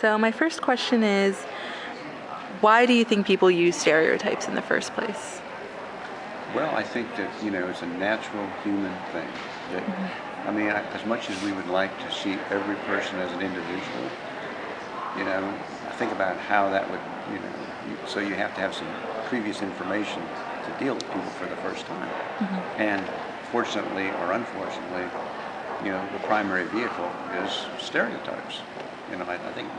So my first question is, why do you think people use stereotypes in the first place? Well, I think that, it's a natural human thing. That, as much as we would like to see every person as an individual, I think about how that would, so you have to have some previous information to deal with people for the first time. And fortunately or unfortunately, the primary vehicle is stereotypes. I think,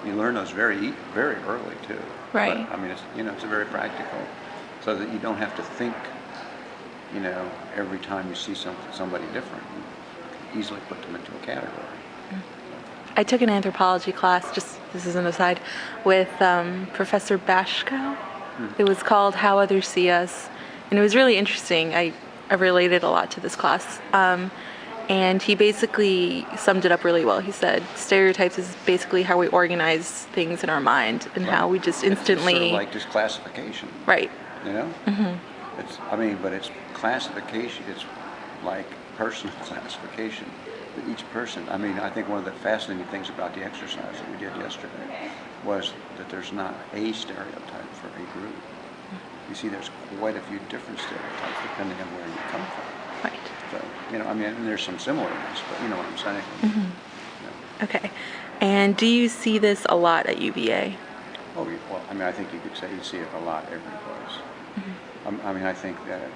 you learn those very early too. Right. But, it's a very practical, so that you don't have to think, every time you see somebody different. You can easily put them into a category. I took an anthropology class, this is an aside, with Professor Bashko. It was called How Others See Us, and it was really interesting. I related a lot to this class. And he basically summed it up really well. He said stereotypes is basically how we organize things in our mind and how we just instantly... It's sort of like just classification. Right. But it's classification. It's like personal classification. But each person, I think one of the fascinating things about the exercise that we did yesterday was that there's not a stereotype for a group. You see, there's quite a few different stereotypes depending on where you come from. Right. So, and there's some similarities, but you know what I'm saying. Okay. And do you see this a lot at UVA? Oh, well, I think you could say you see it a lot every place. I think that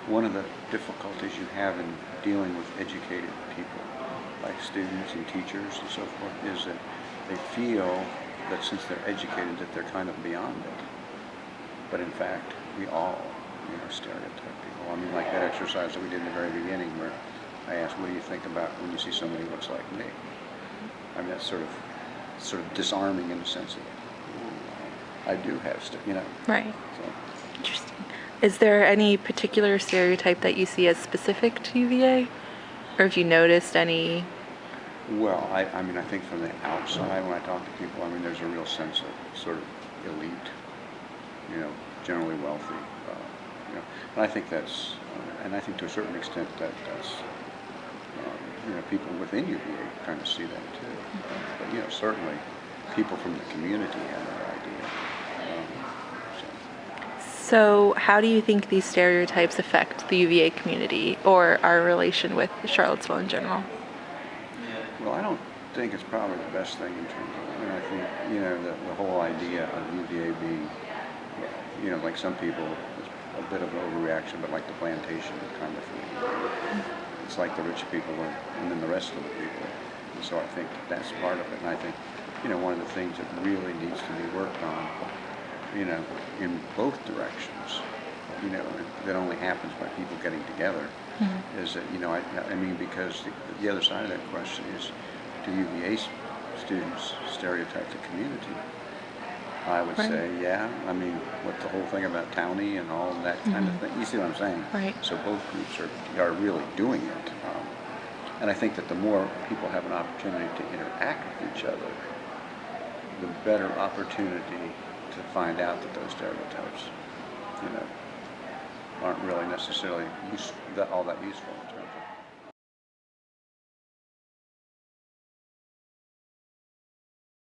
one of the difficulties you have in dealing with educated people, like students and teachers and so forth, is that they feel that since they're educated that they're kind of beyond it. But in fact, we all, stereotype people. Like that exercise that we did in the very beginning where I asked, what do you think about when you see somebody who looks like me? That's sort of disarming in the sense of, I do have, Right. So. Interesting. Is there any particular stereotype that you see as specific to UVA? Or have you noticed any? Well, I think from the outside, when I talk to people, there's a real sense of sort of elite, generally wealthy, and I think that's, and I think to a certain extent that's, people within UVA kind of see that too. But, certainly people from the community have that idea. So how do you think these stereotypes affect the UVA community or our relation with Charlottesville in general? Well, I don't think it's probably the best thing in terms of, I think, the whole idea of UVA being, like some people, a bit of an overreaction, but like the plantation kind of thing. It's like the rich people and then the rest of the people. And so I think that's part of it. And I think, one of the things that really needs to be worked on, in both directions, that only happens by people getting together, is that, because the other side of that question is, do UVA students stereotype the community? I would say, yeah. What the whole thing about townie and all that kind of thing, you see what I'm saying? Right. So both groups are really doing it. And I think that the more people have an opportunity to interact with each other, the better opportunity to find out that those stereotypes, aren't really necessarily all that useful.